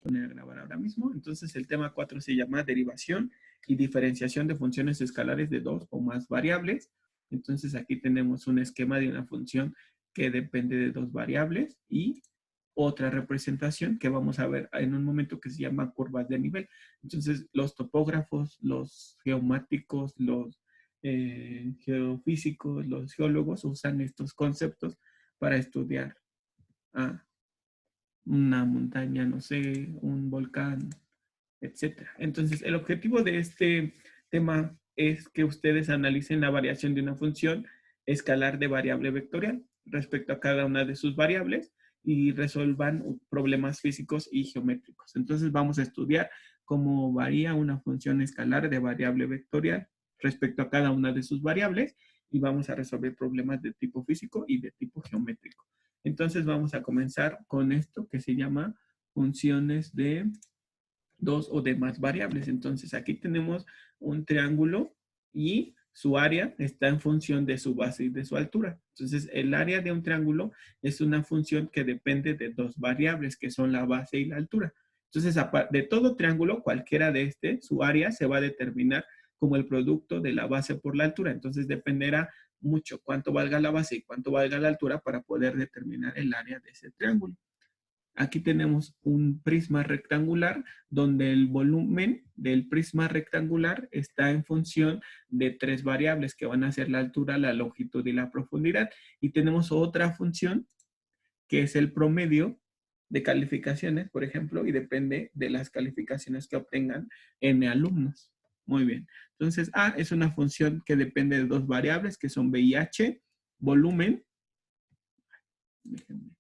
Voy a grabar ahora mismo. Entonces el tema 4 se llama derivación y diferenciación de funciones escalares de dos o más variables. Entonces aquí tenemos un esquema de una función que depende de dos variables y otra representación que vamos a ver en un momento que se llama curvas de nivel. Entonces los topógrafos, los geomáticos, los geofísicos, los geólogos usan estos conceptos para estudiar una montaña, no sé, un volcán, etcétera. Entonces, el objetivo de este tema es que ustedes analicen la variación de una función escalar de variable vectorial respecto a cada una de sus variables y resuelvan problemas físicos y geométricos. Entonces, vamos a estudiar cómo varía una función escalar de variable vectorial respecto a cada una de sus variables y vamos a resolver problemas de tipo físico y de tipo geométrico. Entonces, vamos a comenzar con esto que se llama funciones de dos o de más variables. Entonces, aquí tenemos un triángulo y su área está en función de su base y de su altura. Entonces, el área de un triángulo es una función que depende de dos variables, que son la base y la altura. Entonces, de todo triángulo, cualquiera de su área se va a determinar como el producto de la base por la altura. Entonces, dependerá mucho cuánto valga la base y cuánto valga la altura para poder determinar el área de ese triángulo. Aquí tenemos un prisma rectangular donde el volumen del prisma rectangular está en función de tres variables que van a ser la altura, la longitud y la profundidad. Y tenemos otra función que es el promedio de calificaciones, por ejemplo, y depende de las calificaciones que obtengan N alumnos. Muy bien. Entonces, A es una función que depende de dos variables que son B y H, volumen. Déjenme.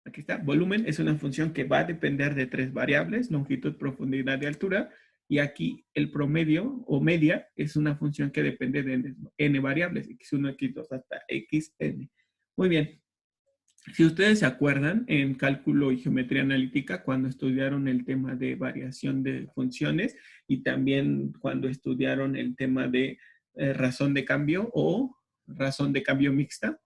Aquí está, volumen es una función que va a depender de tres variables, longitud, profundidad y altura. Y aquí el promedio o media es una función que depende de n variables, x1, x2 hasta xn. Muy bien. Si ustedes se acuerdan, en cálculo y geometría analítica, cuando estudiaron el tema de variación de funciones y también cuando estudiaron el tema de razón de cambio o razón de cambio mixta,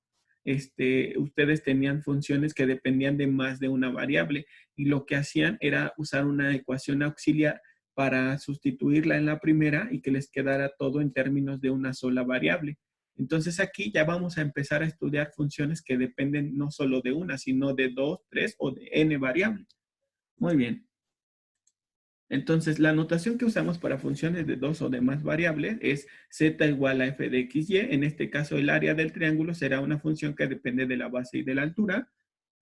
ustedes tenían funciones que dependían de más de una variable y lo que hacían era usar una ecuación auxiliar para sustituirla en la primera y que les quedara todo en términos de una sola variable. Entonces aquí ya vamos a empezar a estudiar funciones que dependen no solo de una, sino de dos, tres o de n variables. Muy bien. Entonces, la notación que usamos para funciones de dos o de más variables es z igual a f de x, y. En este caso, el área del triángulo será una función que depende de la base y de la altura.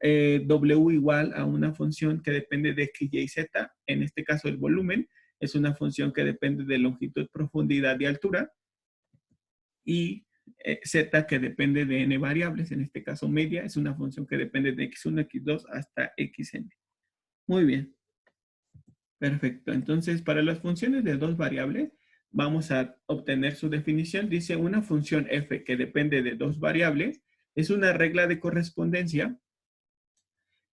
W igual a una función que depende de x, y, z. En este caso, el volumen es una función que depende de longitud, profundidad y altura. Y z que depende de n variables. En este caso, media es una función que depende de x1, x2 hasta xn. Muy bien. Perfecto. Entonces, para las funciones de dos variables, vamos a obtener su definición. Dice, una función f que depende de dos variables es una regla de correspondencia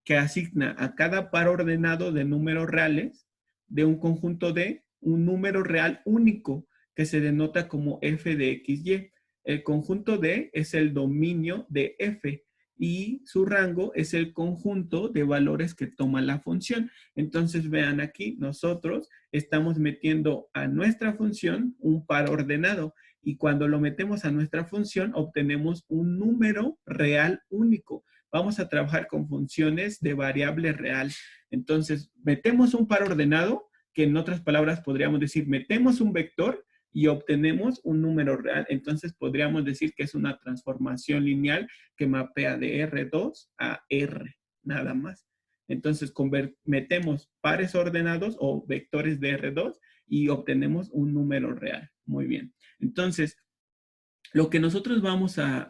que asigna a cada par ordenado de números reales de un conjunto de un número real único que se denota como f de x, y. El conjunto D es el dominio de f y su rango es el conjunto de valores que toma la función. Entonces vean aquí, nosotros estamos metiendo a nuestra función un par ordenado y cuando lo metemos a nuestra función obtenemos un número real único. Vamos a trabajar con funciones de variable real. Entonces metemos un par ordenado, que en otras palabras podríamos decir metemos un vector y obtenemos un número real. Entonces podríamos decir que es una transformación lineal que mapea de R2 a R, nada más. Entonces metemos pares ordenados o vectores de R2 y obtenemos un número real. Muy bien. Entonces, lo que nosotros vamos a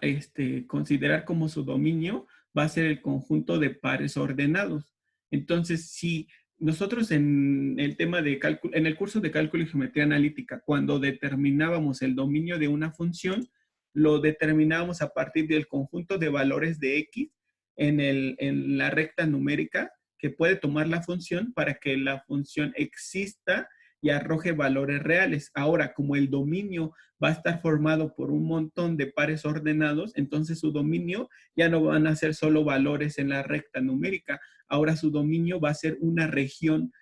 considerar como su dominio va a ser el conjunto de pares ordenados. Entonces, si nosotros en el tema de cálculo, en el curso de cálculo y geometría analítica, cuando determinábamos el dominio de una función, lo determinábamos a partir del conjunto de valores de x en la recta numérica que puede tomar la función para que la función exista y arroje valores reales. Ahora, como el dominio va a estar formado por un montón de pares ordenados, entonces su dominio ya no van a ser solo valores en la recta numérica. Ahora su dominio va a ser una región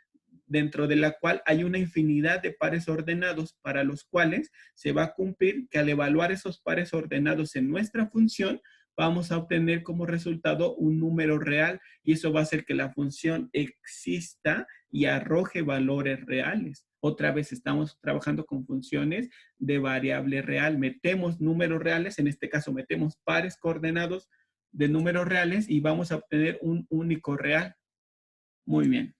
dentro de la cual hay una infinidad de pares ordenados para los cuales se va a cumplir que al evaluar esos pares ordenados en nuestra función, vamos a obtener como resultado un número real y eso va a hacer que la función exista y arroje valores reales. Otra vez estamos trabajando con funciones de variable real. Metemos números reales, en este caso metemos pares coordenados de números reales y vamos a obtener un único real. Muy bien.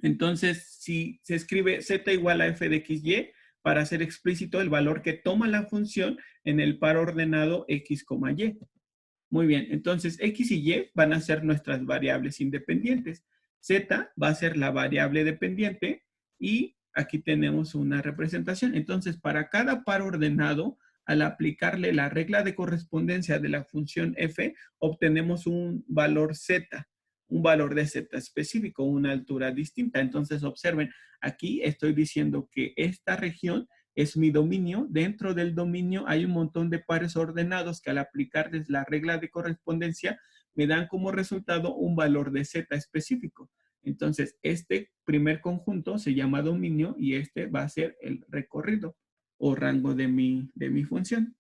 Entonces, si se escribe z igual a f de xy, para hacer explícito el valor que toma la función en el par ordenado x, y. Muy bien, entonces x y y van a ser nuestras variables independientes. Z va a ser la variable dependiente y aquí tenemos una representación. Entonces, para cada par ordenado, al aplicarle la regla de correspondencia de la función f, obtenemos un valor z, un valor de z específico, una altura distinta. Entonces, observen, aquí estoy diciendo que esta región es mi dominio. Dentro del dominio hay un montón de pares ordenados que al aplicarles la regla de correspondencia me dan como resultado un valor de z específico. Entonces, este primer conjunto se llama dominio y este va a ser el recorrido o rango de mi función.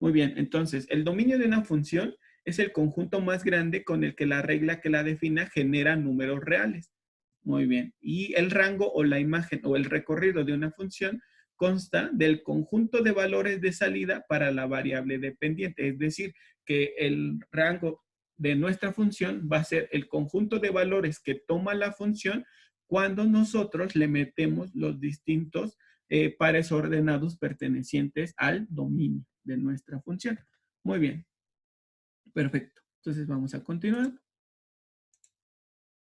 Muy bien, entonces, el dominio de una función es el conjunto más grande con el que la regla que la defina genera números reales. Muy bien. Y el rango o la imagen o el recorrido de una función consta del conjunto de valores de salida para la variable dependiente. Es decir, que el rango de nuestra función va a ser el conjunto de valores que toma la función cuando nosotros le metemos los distintos pares ordenados pertenecientes al dominio de nuestra función. Muy bien. Perfecto. Entonces vamos a continuar.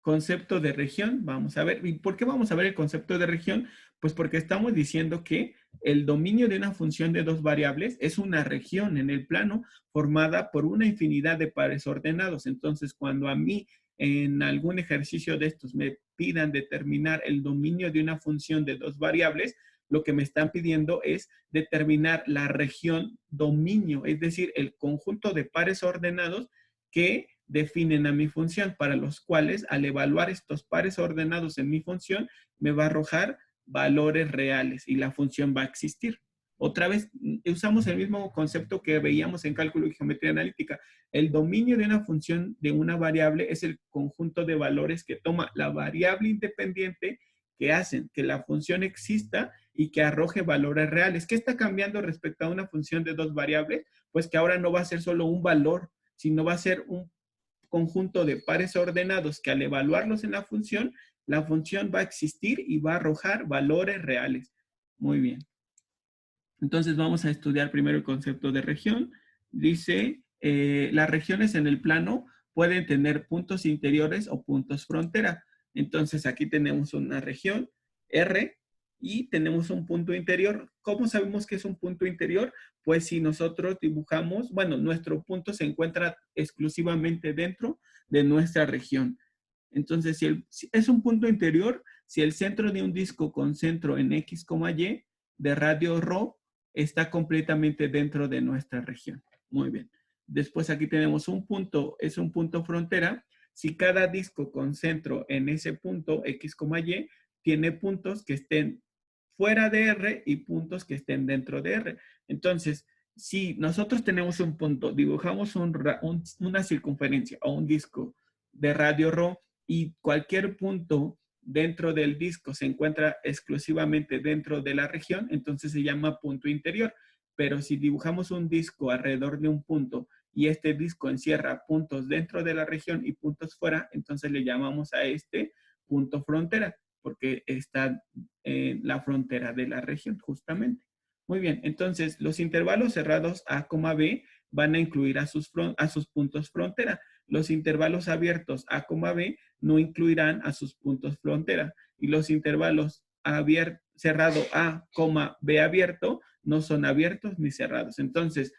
Concepto de región, vamos a ver. ¿Y por qué vamos a ver el concepto de región? Pues porque estamos diciendo que el dominio de una función de dos variables es una región en el plano formada por una infinidad de pares ordenados. Entonces, cuando a mí en algún ejercicio de estos me pidan determinar el dominio de una función de dos variables, lo que me están pidiendo es determinar la región dominio, es decir, el conjunto de pares ordenados que definen a mi función, para los cuales al evaluar estos pares ordenados en mi función, me va a arrojar valores reales y la función va a existir. Otra vez, usamos el mismo concepto que veíamos en cálculo y geometría analítica. El dominio de una función de una variable es el conjunto de valores que toma la variable independiente que hacen que la función exista y que arroje valores reales. ¿Qué está cambiando respecto a una función de dos variables? Pues que ahora no va a ser solo un valor, sino va a ser un conjunto de pares ordenados que al evaluarlos en la función va a existir y va a arrojar valores reales. Muy bien. Entonces vamos a estudiar primero el concepto de región. Dice, las regiones en el plano pueden tener puntos interiores o puntos frontera. Entonces aquí tenemos una región R y tenemos un punto interior. ¿Cómo sabemos que es un punto interior? Pues si nosotros dibujamos, bueno, nuestro punto se encuentra exclusivamente dentro de nuestra región. Entonces, si es un punto interior, si el centro de un disco con centro en X, Y de radio ρ está completamente dentro de nuestra región. Muy bien. Después aquí tenemos un punto, es un punto frontera. Si cada disco con centro en ese punto X, Y tiene puntos que estén fuera de R y puntos que estén dentro de R. Entonces, si nosotros tenemos un punto, dibujamos una circunferencia o un disco de radio ρ y cualquier punto dentro del disco se encuentra exclusivamente dentro de la región, entonces se llama punto interior. Pero si dibujamos un disco alrededor de un punto y este disco encierra puntos dentro de la región y puntos fuera, entonces le llamamos a este punto frontera, porque está en la frontera de la región, justamente. Muy bien, entonces los intervalos cerrados A, B van a incluir a sus puntos frontera. Los intervalos abiertos A, B no incluirán a sus puntos frontera. Y los intervalos cerrado A, B abierto no son abiertos ni cerrados. Entonces,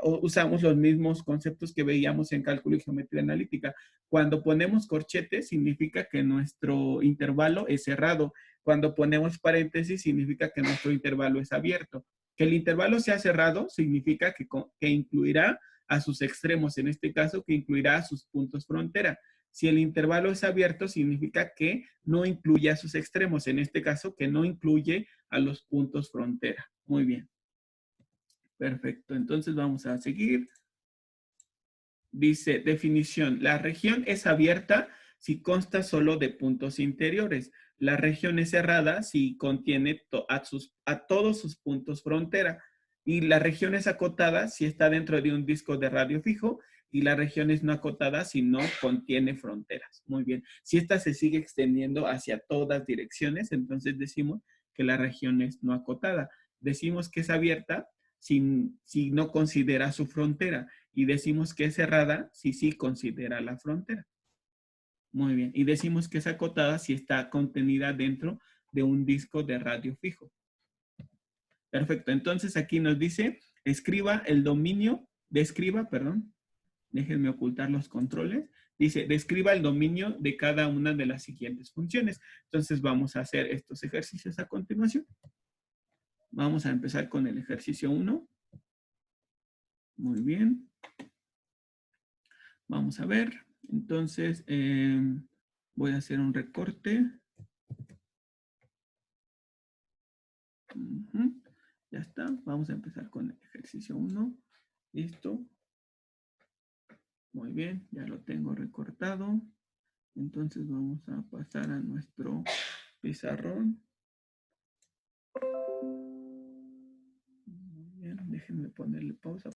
usamos los mismos conceptos que veíamos en cálculo y geometría analítica. Cuando ponemos corchetes, significa que nuestro intervalo es cerrado. Cuando ponemos paréntesis, significa que nuestro intervalo es abierto. Que el intervalo sea cerrado significa que incluirá a sus extremos, en este caso, que incluirá a sus puntos frontera. Si el intervalo es abierto, significa que no incluye a sus extremos, en este caso, que no incluye a los puntos frontera. Muy bien. Perfecto, entonces vamos a seguir. Dice, definición, la región es abierta si consta solo de puntos interiores. La región es cerrada si contiene a todos sus puntos frontera. Y la región es acotada si está dentro de un disco de radio fijo. Y la región es no acotada si no contiene fronteras. Muy bien. Si esta se sigue extendiendo hacia todas direcciones, entonces decimos que la región es no acotada. Decimos que es abierta si no considera su frontera. Y decimos que es cerrada si sí considera la frontera. Muy bien. Y decimos que es acotada si está contenida dentro de un disco de radio fijo. Perfecto. Entonces aquí nos dice, describa, perdón. Déjenme ocultar los controles. Dice, describa el dominio de cada una de las siguientes funciones. Entonces vamos a hacer estos ejercicios a continuación. Vamos a empezar con el ejercicio 1. Muy bien. Vamos a ver. Entonces, voy a hacer un recorte. Ya está. Vamos a empezar con el ejercicio 1. Listo. Muy bien. Ya lo tengo recortado. Entonces vamos a pasar a nuestro pizarrón. Muy bien. Déjenme ponerle pausa.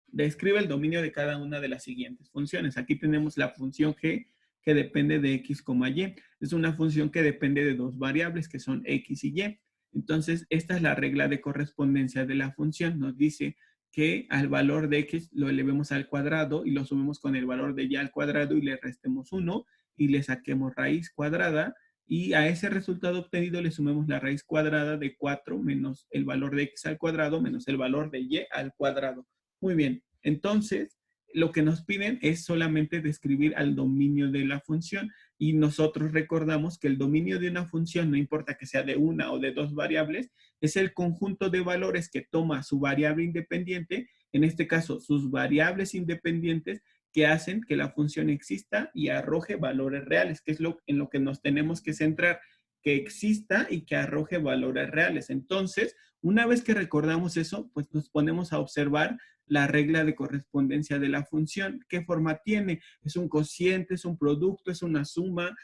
Describe el dominio de cada una de las siguientes funciones. Aquí tenemos la función g, que depende de x, y. Es una función que depende de dos variables, que son x y y. Entonces, esta es la regla de correspondencia de la función. Nos dice que al valor de x lo elevemos al cuadrado y lo sumemos con el valor de y al cuadrado y le restemos 1 y le saquemos raíz cuadrada. Y a ese resultado obtenido le sumemos la raíz cuadrada de 4 menos el valor de x al cuadrado menos el valor de y al cuadrado. Muy bien, entonces lo que nos piden es solamente describir al dominio de la función y nosotros recordamos que el dominio de una función, no importa que sea de una o de dos variables, es el conjunto de valores que toma su variable independiente, en este caso sus variables independientes, que hacen que la función exista y arroje valores reales, que es en lo que nos tenemos que centrar, que exista y que arroje valores reales. Entonces, una vez que recordamos eso, pues nos ponemos a observar la regla de correspondencia de la función. ¿Qué forma tiene? ¿Es un cociente, es un producto, es una suma?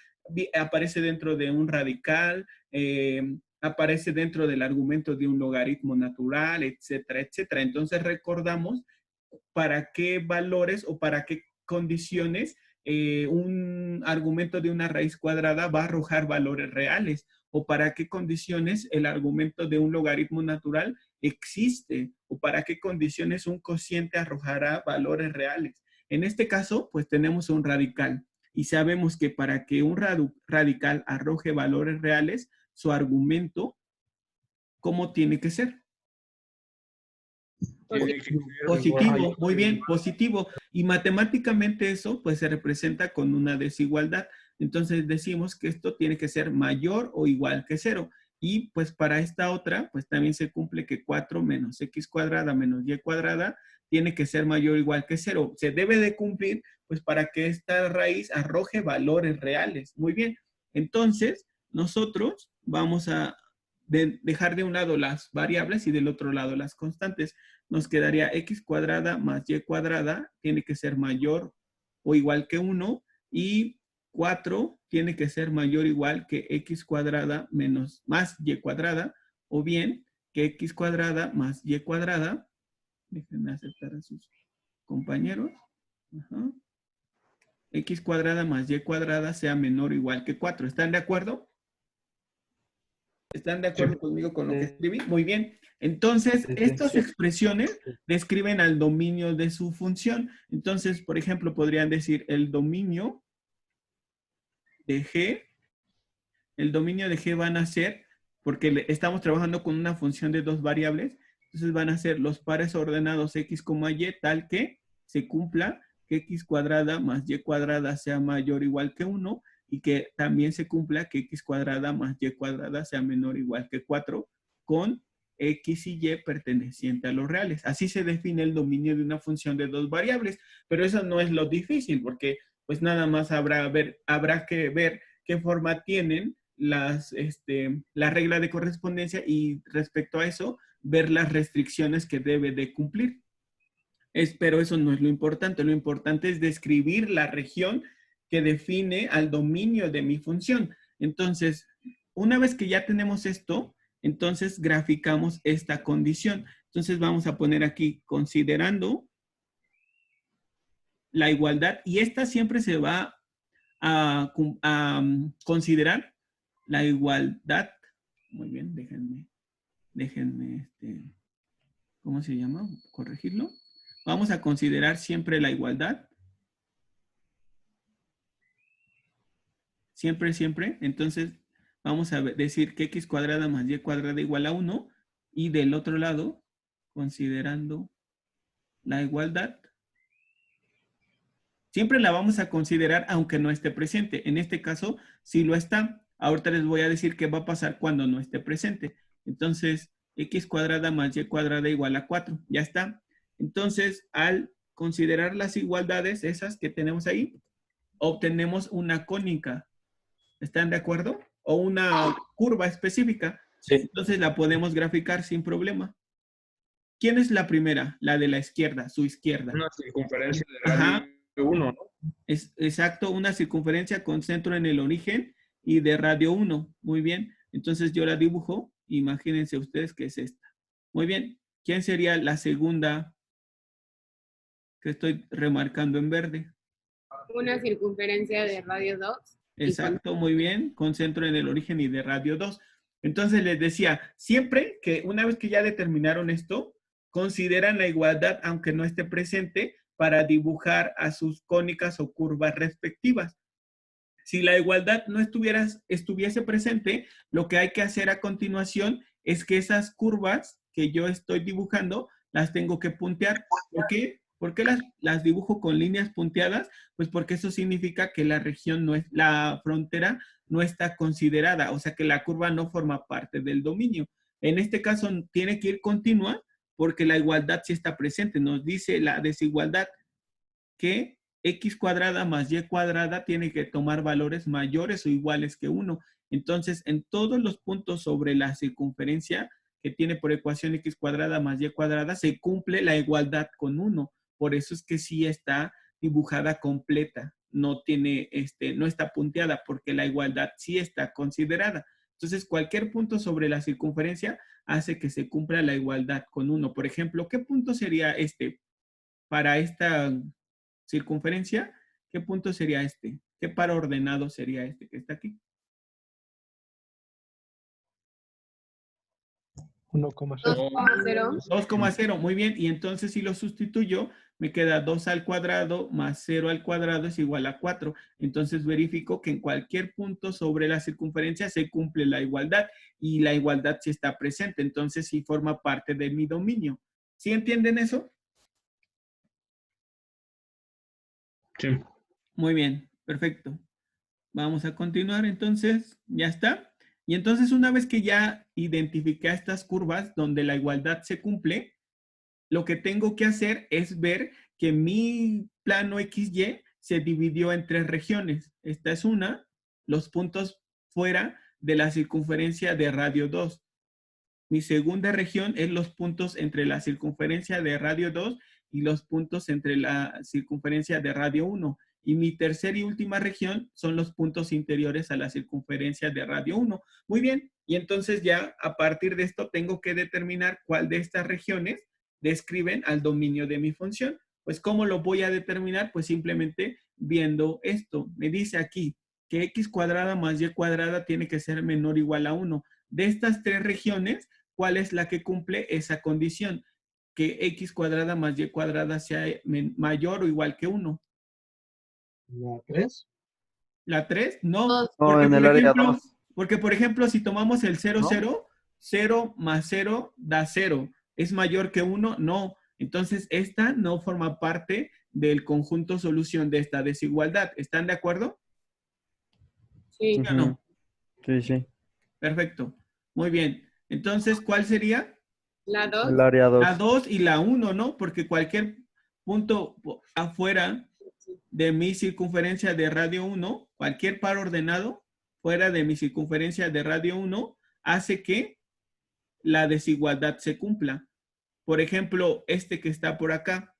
¿Aparece dentro de un radical? ¿Aparece dentro del argumento de un logaritmo natural? Etcétera, etcétera. Entonces recordamos para qué valores o para qué condiciones un argumento de una raíz cuadrada va a arrojar valores reales o para qué condiciones el argumento de un logaritmo natural existe o para qué condiciones un cociente arrojará valores reales. En este caso, pues tenemos un radical y sabemos que para que un radical arroje valores reales, su argumento, ¿cómo tiene que ser? Positivo, muy bien, positivo. Y matemáticamente eso pues se representa con una desigualdad. Entonces decimos que esto tiene que ser mayor o igual que 0. Y pues para esta otra pues también se cumple que 4 menos x cuadrada menos y cuadrada tiene que ser mayor o igual que 0. Se debe de cumplir pues para que esta raíz arroje valores reales. Muy bien. Entonces nosotros vamos a dejar de un lado las variables y del otro lado las constantes. Nos quedaría x cuadrada más y cuadrada, tiene que ser mayor o igual que 1, y 4 tiene que ser mayor o igual que x cuadrada menos más y cuadrada, o bien que x cuadrada más y cuadrada, déjenme aceptar a sus compañeros, x cuadrada más y cuadrada sea menor o igual que 4. ¿Están de acuerdo? ¿Están de acuerdo conmigo con lo que escribí? Muy bien. Entonces, estas expresiones describen al dominio de su función. Entonces, por ejemplo, podrían decir el dominio de G. El dominio de G van a ser, porque estamos trabajando con una función de dos variables, Entonces van a ser los pares ordenados x, y tal que se cumpla que x cuadrada más y cuadrada sea mayor o igual que 1 y que también se cumpla que x cuadrada más y cuadrada sea menor o igual que 4 con x y y perteneciente a los reales. Así se define el dominio de una función de dos variables, pero eso no es lo difícil porque pues nada más habrá que ver qué forma tienen la regla de correspondencia y respecto a eso, ver las restricciones que debe de cumplir. Pero eso no es lo importante. Lo importante es describir la región que define al dominio de mi función. Entonces, una vez que ya tenemos esto, entonces graficamos esta condición. Entonces vamos a poner aquí considerando la igualdad y esta siempre se va a considerar la igualdad. Muy bien, déjenme, ¿cómo se llama? Corregirlo. Vamos a considerar siempre la igualdad. Siempre, siempre. Entonces, vamos a decir que x cuadrada más y cuadrada igual a 1. Y del otro lado, considerando la igualdad, siempre la vamos a considerar aunque no esté presente. En este caso, sí lo está. Ahorita les voy a decir qué va a pasar cuando no esté presente. Entonces, x cuadrada más y cuadrada igual a 4. Ya está. Entonces, al considerar las igualdades, esas que tenemos ahí, obtenemos una cónica. ¿Están de acuerdo? O una curva específica. Sí. Entonces la podemos graficar sin problema. ¿Quién es la primera? La de la izquierda, su izquierda. Una circunferencia de radio 1, ¿no? Es exacto, una circunferencia con centro en el origen y de radio 1. Muy bien. Entonces yo la dibujo. Imagínense ustedes que es esta. Muy bien. ¿Quién sería la segunda que estoy remarcando en verde? Una circunferencia de radio 2. Exacto, muy bien. Con centro en el origen y de radio 2. Entonces les decía, siempre que una vez que ya determinaron esto, consideran la igualdad aunque no esté presente para dibujar a sus cónicas o curvas respectivas. Si la igualdad no estuviese presente, lo que hay que hacer a continuación es que esas curvas que yo estoy dibujando las tengo que puntear. ¿Por qué? ¿Por qué las dibujo con líneas punteadas? Pues porque eso significa que la región no es, la frontera no está considerada, o sea que la curva no forma parte del dominio. En este caso tiene que ir continua porque la igualdad sí está presente. Nos dice la desigualdad que x cuadrada más y cuadrada tiene que tomar valores mayores o iguales que 1. Entonces, en todos los puntos sobre la circunferencia que tiene por ecuación x cuadrada más y cuadrada, se cumple la igualdad con 1. Por eso es que sí está dibujada completa. No tiene, no está punteada porque la igualdad sí está considerada. Entonces, cualquier punto sobre la circunferencia hace que se cumpla la igualdad con 1. Por ejemplo, ¿qué punto sería para esta circunferencia? ¿Qué punto sería este? ¿Qué par ordenado sería este que está aquí? 1,0. 2,0, muy bien. Y entonces si lo sustituyo, me queda 2 al cuadrado más 0 al cuadrado es igual a 4. Entonces verifico que en cualquier punto sobre la circunferencia se cumple la igualdad y la igualdad sí está presente. Entonces sí forma parte de mi dominio. ¿Sí entienden eso? Sí. Muy bien, perfecto. Vamos a continuar entonces. ¿Ya está? Y entonces una vez que ya identifiqué a estas curvas donde la igualdad se cumple, lo que tengo que hacer es ver que mi plano XY se dividió en 3 regiones. Esta es una, los puntos fuera de la circunferencia de radio 2. Mi segunda región es los puntos entre la circunferencia de radio 2 y los puntos entre la circunferencia de radio 1. Y mi tercera y última región son los puntos interiores a la circunferencia de radio 1. Muy bien, y entonces ya a partir de esto tengo que determinar cuál de estas regiones describen al dominio de mi función. Pues ¿cómo lo voy a determinar? Pues simplemente viendo esto. Me dice aquí que x cuadrada más y cuadrada tiene que ser menor o igual a 1. De estas 3 regiones, ¿cuál es la que cumple esa condición? Que x cuadrada más y cuadrada sea mayor o igual que 1. ¿La 3? ¿La 3? No, No, en el área 2. porque por ejemplo, si tomamos el 0, ¿No? 0, 0 más 0 da 0. ¿Es mayor que 1? No. Entonces, esta no forma parte del conjunto solución de esta desigualdad. ¿Están de acuerdo? Sí. ¿Sí o no? Sí, sí. Perfecto. Muy bien. Entonces, ¿cuál sería? La 2. El área 2. La 2 y la 1, ¿no? Porque cualquier punto afuera de mi circunferencia de radio 1, cualquier par ordenado fuera de mi circunferencia de radio 1, hace que la desigualdad se cumpla. Por ejemplo, este que está por acá,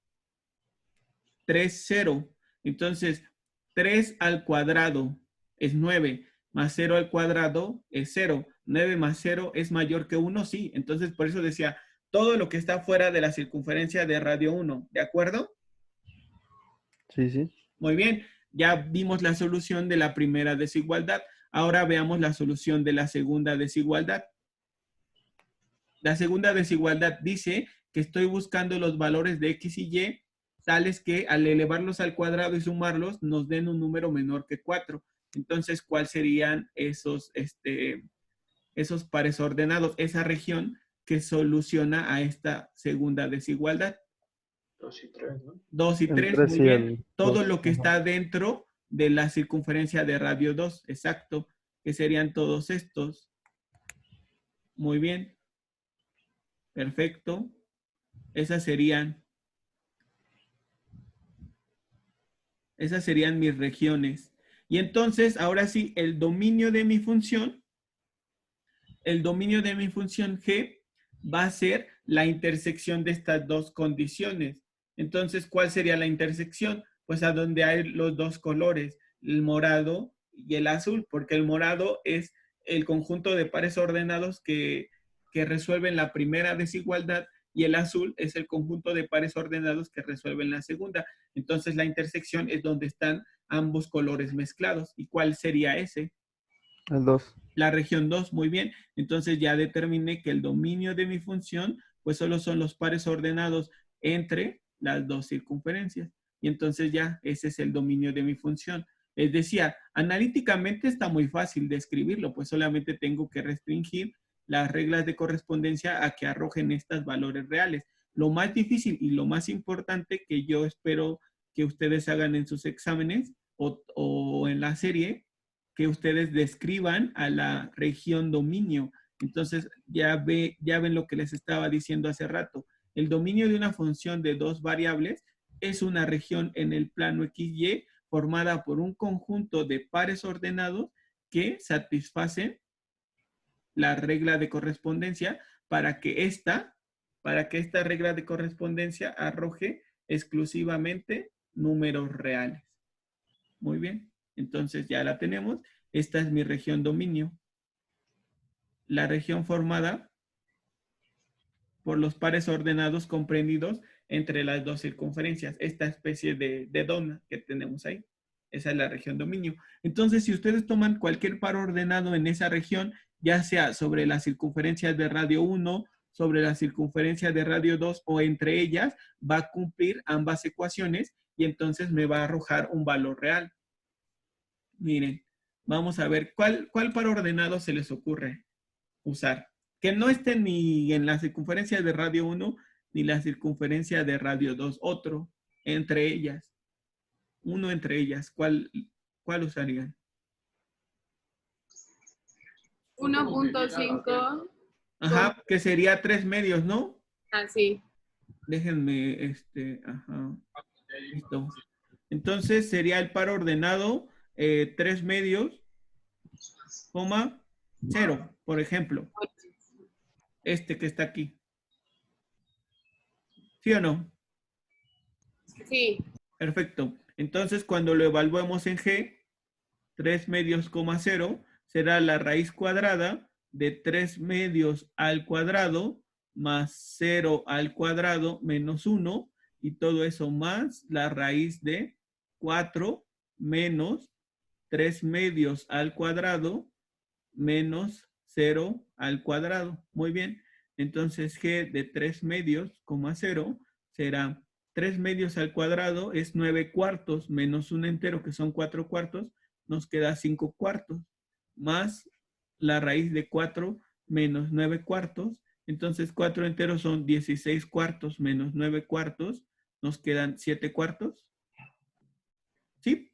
3, 0. Entonces, 3 al cuadrado es 9, más 0 al cuadrado es 0. 9 más 0 es mayor que 1, sí. Entonces, por eso decía, todo lo que está fuera de la circunferencia de radio 1, ¿de acuerdo? Sí, sí. Muy bien, ya vimos la solución de la primera desigualdad. Ahora veamos la solución de la segunda desigualdad. La segunda desigualdad dice que estoy buscando los valores de X y Y tales que al elevarlos al cuadrado y sumarlos nos den un número menor que 4. Entonces, ¿cuáles serían esos pares ordenados? Esa región que soluciona a esta segunda desigualdad. 2 y 3, ¿no? 2 y 3, El muy 3 y bien. el Todo 2. lo que está dentro de la circunferencia de radio 2, exacto, que serían todos estos. Muy bien. Perfecto. Esas serían mis regiones. Y entonces, ahora sí, el dominio de mi función G va a ser la intersección de estas dos condiciones. Entonces, ¿cuál sería la intersección? Pues a donde hay los dos colores, el morado y el azul, porque el morado es el conjunto de pares ordenados que resuelven la primera desigualdad y el azul es el conjunto de pares ordenados que resuelven la segunda. Entonces, la intersección es donde están ambos colores mezclados. ¿Y cuál sería ese? El 2. La región 2, muy bien. Entonces ya determiné que el dominio de mi función, pues solo son los pares ordenados entre las dos circunferencias. Y entonces ya ese es el dominio de mi función. Es decir, analíticamente está muy fácil de escribirlo, pues solamente tengo que restringir las reglas de correspondencia a que arrojen estos valores reales. Lo más difícil y lo más importante que yo espero que ustedes hagan en sus exámenes o en la serie, que ustedes describan a la región dominio. Entonces, ya ven lo que les estaba diciendo hace rato. El dominio de una función de dos variables es una región en el plano XY formada por un conjunto de pares ordenados que satisfacen la regla de correspondencia para que esta regla de correspondencia arroje exclusivamente números reales. Muy bien. Entonces ya la tenemos. Esta es mi región dominio. La región formada por los pares ordenados comprendidos entre las dos circunferencias. Esta especie de dona que tenemos ahí. Esa es la región dominio. Entonces, si ustedes toman cualquier par ordenado en esa región, ya sea sobre la circunferencia de radio 1, sobre la circunferencia de radio 2 o entre ellas, va a cumplir ambas ecuaciones y entonces me va a arrojar un valor real. Miren, vamos a ver, ¿cuál par ordenado se les ocurre usar? Que no esté ni en la circunferencia de radio 1 ni la circunferencia de radio 2. Otro, entre ellas. Uno entre ellas. ¿Cuál usarían? 1.5. Ajá, que sería 3 medios, ¿no? Así. Déjenme, ajá. Listo. Entonces sería el par ordenado 3 medios, coma, 0, por ejemplo. Este que está aquí. ¿Sí o no? Sí. Perfecto. Entonces, cuando lo evaluemos en G, 3 medios, coma 0, será la raíz cuadrada de 3 medios al cuadrado más 0 al cuadrado menos 1, y todo eso más la raíz de 4 menos 3 medios al cuadrado menos 0 al cuadrado. Muy bien. Entonces, G de 3 medios, coma 0, será 3 medios al cuadrado, es 9 cuartos, menos un entero, que son 4 cuartos, nos queda 5 cuartos, más la raíz de 4 menos 9 cuartos, Entonces 4 enteros son 16 cuartos menos 9 cuartos. Nos quedan 7 cuartos. ¿Sí?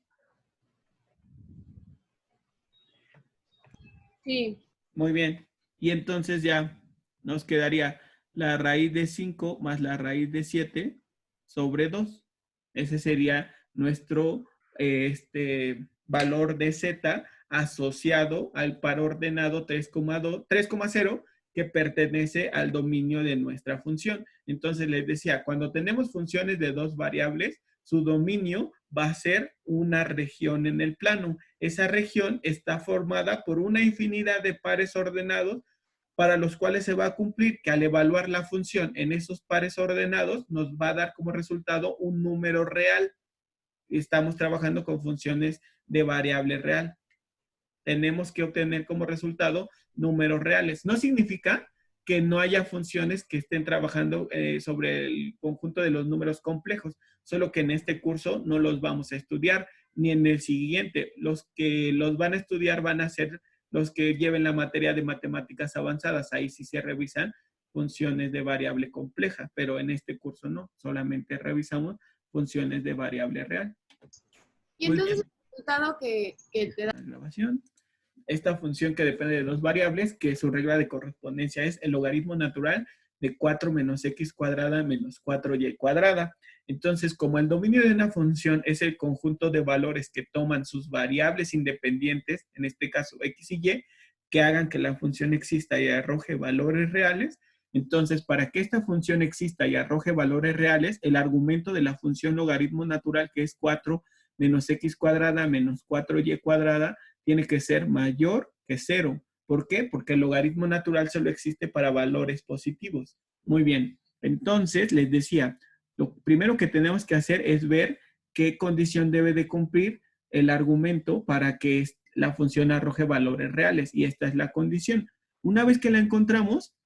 Sí. Muy bien. Y entonces ya nos quedaría la raíz de 5 más la raíz de 7 sobre 2. Ese sería nuestro valor de z asociado al par ordenado 3,0 que pertenece al dominio de nuestra función. Entonces les decía, cuando tenemos funciones de dos variables, su dominio va a ser una región en el plano. Esa región está formada por una infinidad de pares ordenados para los cuales se va a cumplir que al evaluar la función en esos pares ordenados nos va a dar como resultado un número real. Estamos trabajando con funciones de variable real. Tenemos que obtener como resultado números reales. No significa que no haya funciones que estén trabajando sobre el conjunto de los números complejos, solo que en este curso no los vamos a estudiar, ni en el siguiente. Los que los van a estudiar van a ser los que lleven la materia de matemáticas avanzadas. Ahí sí se revisan funciones de variable compleja, pero en este curso no, solamente revisamos funciones de variable real. Y Muy entonces bien. el resultado que te da. La grabación. Esta función que depende de dos variables, que su regla de correspondencia es el logaritmo natural de 4 menos x cuadrada menos 4y cuadrada. Entonces, como el dominio de una función es el conjunto de valores que toman sus variables independientes, en este caso x y y, que hagan que la función exista y arroje valores reales, entonces, para que esta función exista y arroje valores reales, el argumento de la función logaritmo natural, que es 4 menos x cuadrada menos 4y cuadrada, tiene que ser mayor que 0. ¿Por qué? Porque el logaritmo natural solo existe para valores positivos. Muy bien. Entonces, les decía, lo primero que tenemos que hacer es ver qué condición debe de cumplir el argumento para que la función arroje valores reales. Y esta es la condición. Una vez que la encontramos,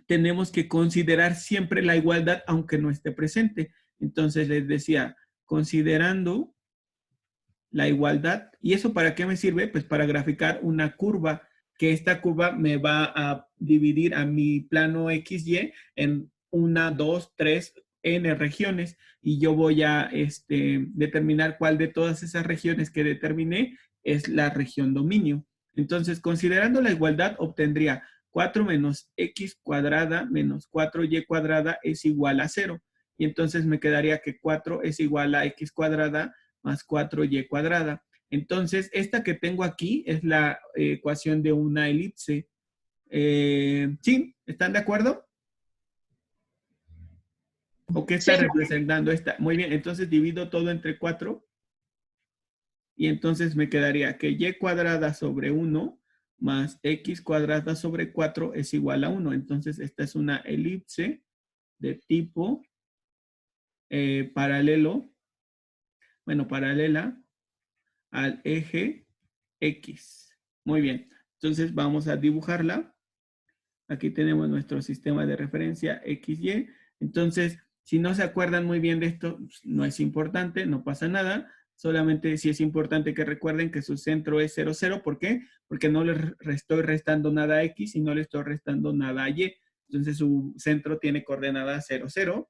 tenemos que considerar siempre la igualdad aunque no esté presente. Entonces, les decía, considerando la igualdad. ¿Y eso para qué me sirve? Pues para graficar una curva, que esta curva me va a dividir a mi plano XY en 1, 2, 3, N regiones, y yo voy a determinar cuál de todas esas regiones que determiné es la región dominio. Entonces, considerando la igualdad, obtendría 4 menos x cuadrada menos 4y cuadrada es igual a 0. Y entonces me quedaría que 4 es igual a x cuadrada más 4y cuadrada. Entonces, esta que tengo aquí es la ecuación de una elipse. ¿Sí? ¿Están de acuerdo? ¿O qué está Sí. representando esta? Muy bien, entonces divido todo entre 4 y entonces me quedaría que y cuadrada sobre 1 más x cuadrada sobre 4 es igual a 1. Entonces, esta es una elipse de tipo paralelo, bueno, paralela al eje X. Muy bien. Entonces vamos a dibujarla. Aquí tenemos nuestro sistema de referencia XY. Entonces, si no se acuerdan muy bien de esto, no es importante, no pasa nada. Solamente sí es importante que recuerden que su centro es 0, 0. ¿Por qué? Porque no le estoy restando nada a X y no le estoy restando nada a Y. Entonces su centro tiene coordenada 0, 0.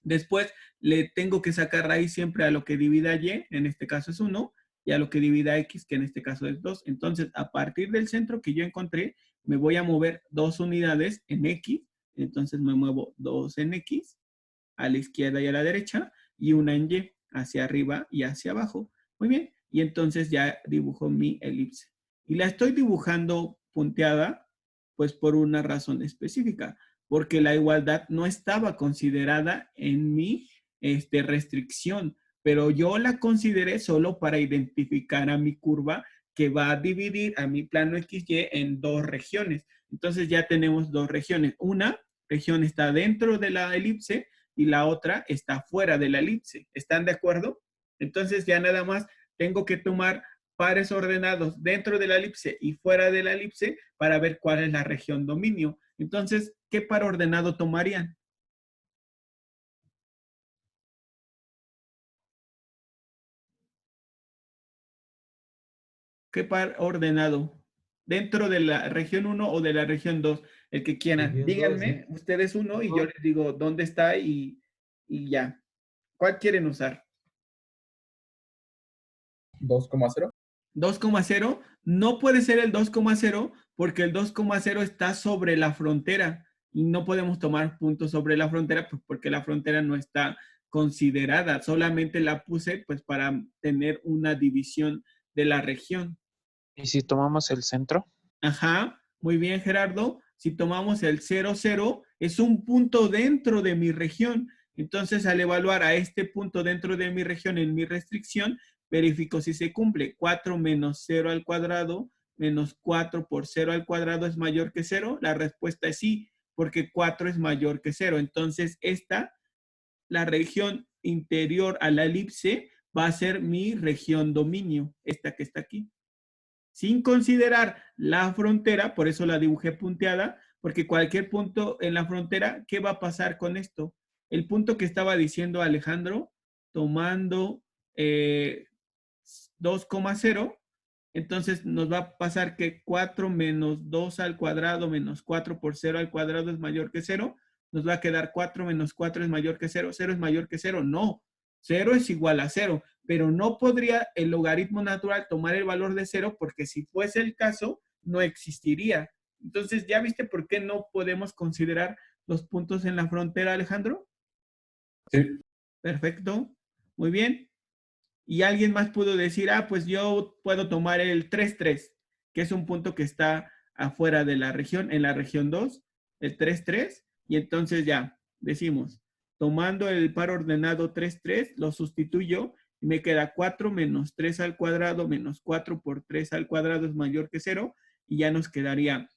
Después le tengo que sacar raíz siempre a lo que divida Y, en este caso es 1, y a lo que divida X, que en este caso es 2. Entonces, a partir del centro que yo encontré, me voy a mover 2 unidades en X. Entonces me muevo 2 en X, a la izquierda y a la derecha, y una en Y, hacia arriba y hacia abajo. Muy bien, y entonces ya dibujo mi elipse. Y la estoy dibujando punteada, pues por una razón específica, porque la igualdad no estaba considerada en mi restricción, pero yo la consideré solo para identificar a mi curva que va a dividir a mi plano XY en dos regiones. Entonces ya tenemos dos regiones. Una región está dentro de la elipse y la otra está fuera de la elipse. ¿Están de acuerdo? Entonces ya nada más tengo que tomar pares ordenados dentro de la elipse y fuera de la elipse para ver cuál es la región dominio. Entonces, ¿qué par ordenado tomarían? ¿Qué par ordenado? dentro de la región 1 o de la región 2, el que quieran. Región Díganme, 2, ustedes uno y yo les digo dónde está y ya. ¿Cuál quieren usar? 2,0. 2,0. No puede ser el 2,0 porque el 2,0 está sobre la frontera y no podemos tomar puntos sobre la frontera pues, porque la frontera no está considerada. Solamente la puse pues para tener una división de la región. ¿Y si tomamos el centro? Ajá, muy bien, Gerardo. Si tomamos el 0,0, es un punto dentro de mi región. Entonces, al evaluar a este punto dentro de mi región en mi restricción, verifico si se cumple. 4 menos 0 al cuadrado menos 4 por 0 al cuadrado es mayor que 0. La respuesta es sí, porque 4 es mayor que 0. Entonces, la región interior a la elipse, va a ser mi región dominio, esta que está aquí. Sin considerar la frontera, por eso la dibujé punteada, porque cualquier punto en la frontera, ¿qué va a pasar con esto? El punto que estaba diciendo Alejandro, tomando 2,0, entonces nos va a pasar que 4 menos 2 al cuadrado menos 4 por 0 al cuadrado es mayor que 0. Nos va a quedar 4 menos 4 es mayor que 0. 0 es mayor que 0. No, 0 es igual a 0. Pero no podría el logaritmo natural tomar el valor de 0 porque si fuese el caso, no existiría. Entonces, ¿ya viste por qué no podemos considerar los puntos en la frontera, Alejandro? Sí. Perfecto. Muy bien. Y alguien más pudo decir, pues yo puedo tomar el 3,3, que es un punto que está afuera de la región, en la región 2, el 3,3, y entonces ya decimos, tomando el par ordenado 3,3, lo sustituyo y me queda 4 menos 3 al cuadrado menos 4 por 3 al cuadrado es mayor que 0, y ya nos quedaría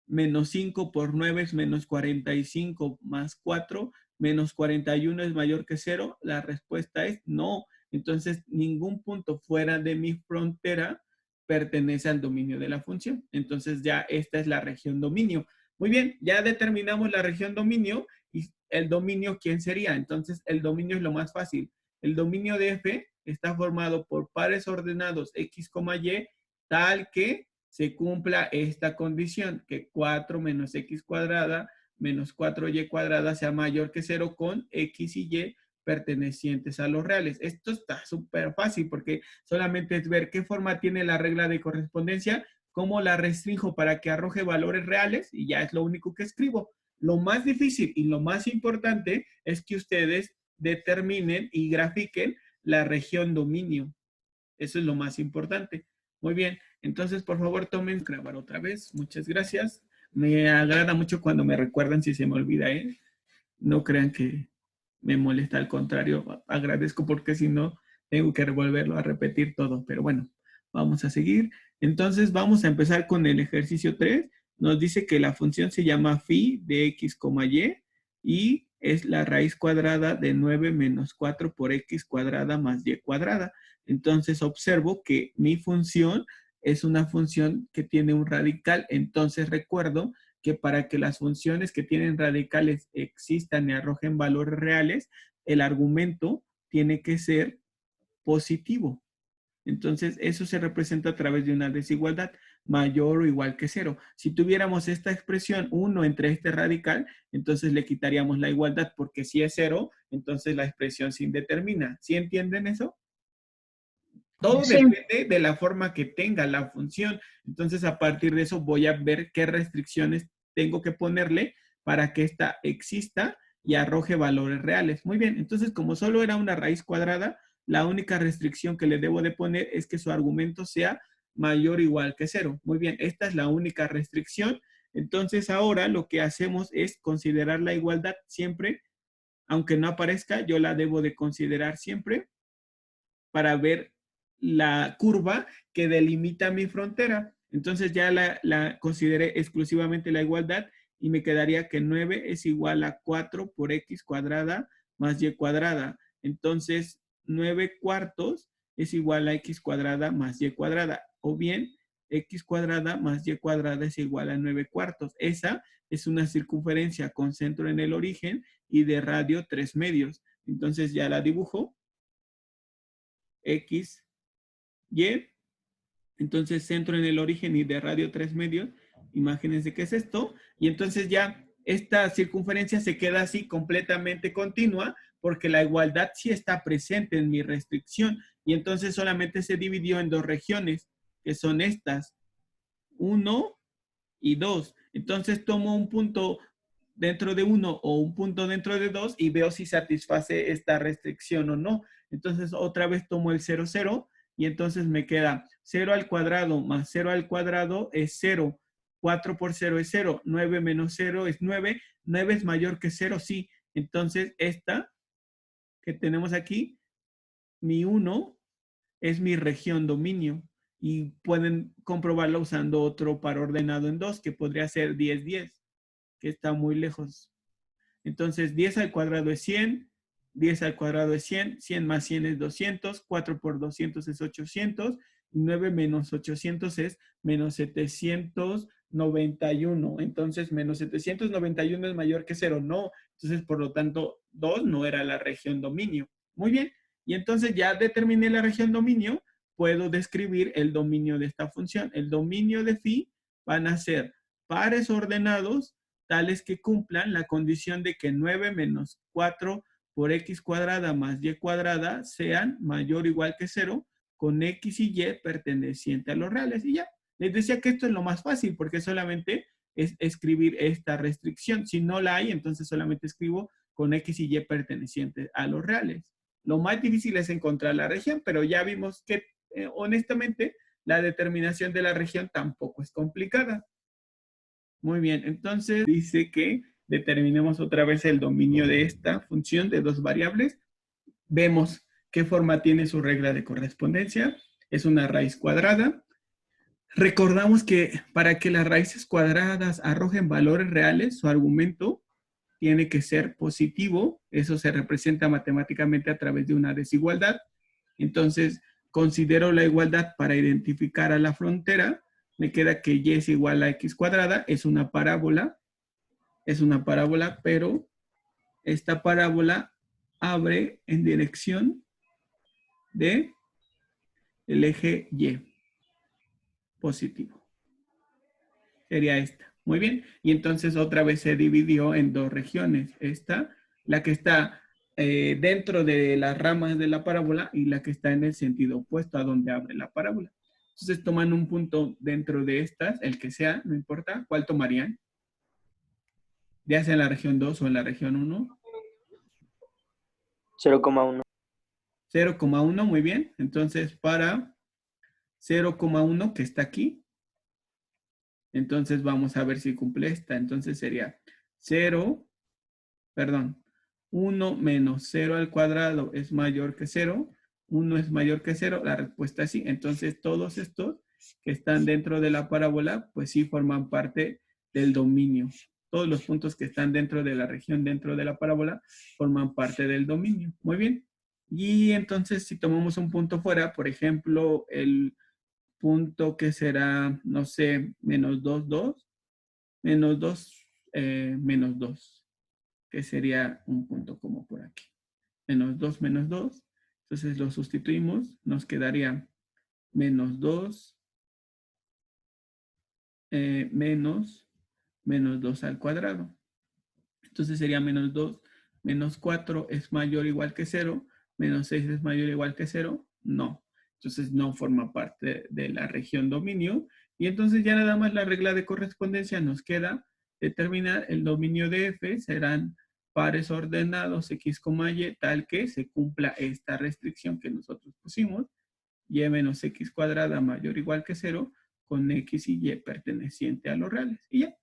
menos 5 por 9 es menos 45 más 4, menos 41 es mayor que 0. La respuesta es no. Entonces, ningún punto fuera de mi frontera pertenece al dominio de la función. Entonces, ya esta es la región dominio. Muy bien, ya determinamos la región dominio y el dominio, ¿quién sería? Entonces, el dominio es lo más fácil. El dominio de f está formado por pares ordenados x, y, tal que se cumpla esta condición, que 4 menos x cuadrada menos 4y cuadrada sea mayor que 0 con x y y pertenecientes a los reales. Esto está súper fácil porque solamente es ver qué forma tiene la regla de correspondencia, cómo la restringo para que arroje valores reales y ya es lo único que escribo. Lo más difícil y lo más importante es que ustedes determinen y grafiquen la región dominio. Eso es lo más importante. Muy bien, entonces por favor tomen grabar otra vez. Muchas gracias. Me agrada mucho cuando me recuerdan si se me olvida, ¿eh? No crean que me molesta, al contrario, agradezco porque si no tengo que volverlo a repetir todo. Pero bueno, vamos a seguir. Entonces vamos a empezar con el ejercicio 3. Nos dice que la función se llama phi de x, y es la raíz cuadrada de 9 menos 4 por x cuadrada más y cuadrada. Entonces observo que mi función es una función que tiene un radical. Entonces recuerdo que para que las funciones que tienen radicales existan y arrojen valores reales, el argumento tiene que ser positivo. Entonces, eso se representa a través de una desigualdad mayor o igual que 0. Si tuviéramos esta expresión 1 entre este radical, entonces le quitaríamos la igualdad, porque si es 0, entonces la expresión se indetermina. ¿Sí entienden eso? Todo depende de la forma que tenga la función. Entonces, a partir de eso voy a ver qué restricciones tengo que ponerle para que ésta exista y arroje valores reales. Muy bien, entonces como solo era una raíz cuadrada, la única restricción que le debo de poner es que su argumento sea mayor o igual que 0. Muy bien, esta es la única restricción. Entonces ahora lo que hacemos es considerar la igualdad siempre, aunque no aparezca, yo la debo de considerar siempre para ver la curva que delimita mi frontera. Entonces ya la consideré exclusivamente la igualdad y me quedaría que 9 es igual a 4 por x cuadrada más y cuadrada. Entonces 9 cuartos es igual a x cuadrada más y cuadrada. O bien x cuadrada más y cuadrada es igual a 9 cuartos. Esa es una circunferencia con centro en el origen y de radio 3 medios. Entonces ya la dibujo. X, Y, Entonces centro en el origen y de radio 3 medios. Imagínense qué es esto. Y entonces ya esta circunferencia se queda así completamente continua porque la igualdad sí está presente en mi restricción. Y entonces solamente se dividió en dos regiones, que son estas, 1 y 2. Entonces tomo un punto dentro de 1 o un punto dentro de 2 y veo si satisface esta restricción o no. Entonces otra vez tomo el 0, 0 y entonces me queda 0 al cuadrado más 0 al cuadrado es 0. 4 por 0 es 0. 9 menos 0 es 9. 9 es mayor que 0, sí. Entonces esta que tenemos aquí, mi 1 es mi región dominio. Y pueden comprobarlo usando otro par ordenado en 2, que podría ser 10, 10, que está muy lejos. Entonces, 10 al cuadrado es 100, 10 al cuadrado es 100, 100 más 100 es 200, 4 por 200 es 800, y 9 menos 800 es menos 791. Entonces, menos 791 es mayor que 0, no. Entonces, por lo tanto, 2 no era la región dominio. Muy bien. Y entonces ya determiné la región dominio, puedo describir el dominio de esta función. El dominio de phi van a ser pares ordenados tales que cumplan la condición de que 9 menos 4 por x cuadrada más y cuadrada sean mayor o igual que 0 con x y y perteneciente a los reales. Y ya, les decía que esto es lo más fácil porque solamente es escribir esta restricción. Si no la hay, entonces solamente escribo con x y y pertenecientes a los reales. Lo más difícil es encontrar la región, pero ya vimos que honestamente la determinación de la región tampoco es complicada. Muy bien, entonces dice que determinemos otra vez el dominio de esta función de dos variables. Vemos qué forma tiene su regla de correspondencia. Es una raíz cuadrada. Recordamos que para que las raíces cuadradas arrojen valores reales, su argumento tiene que ser positivo. Eso se representa matemáticamente a través de una desigualdad. Entonces, considero la igualdad para identificar a la frontera. Me queda que y es igual a x cuadrada. Es una parábola, pero esta parábola abre en dirección de el eje y positivo. Sería esta. Muy bien. Y entonces otra vez se dividió en dos regiones. Esta, la que está dentro de las ramas de la parábola y la que está en el sentido opuesto a donde abre la parábola. Entonces toman un punto dentro de estas, el que sea, no importa. ¿Cuál tomarían? Ya sea en la región 2 o en la región 1. 0,1. 0,1, muy bien. Entonces para 0,1 que está aquí, entonces vamos a ver si cumple esta. Entonces sería 1 menos 0 al cuadrado es mayor que 0. 1 es mayor que 0. La respuesta es sí. Entonces todos estos que están dentro de la parábola, pues sí forman parte del dominio. Todos los puntos que están dentro de la región, dentro de la parábola, forman parte del dominio. Muy bien. Y entonces si tomamos un punto fuera, por ejemplo, el punto que será, no sé, menos 2, 2, menos 2, menos 2, que sería un punto como por aquí. Menos 2, menos 2. Entonces lo sustituimos, nos quedaría menos 2, menos 2 al cuadrado. Entonces sería menos 2, menos 4 es mayor o igual que 0, menos 6 es mayor o igual que 0, no. Entonces no forma parte de la región dominio. Y entonces ya nada más la regla de correspondencia nos queda determinar el dominio de f, serán pares ordenados x, y, tal que se cumpla esta restricción que nosotros pusimos, y menos x cuadrada mayor o igual que 0, con x y y perteneciente a los reales. Y ya,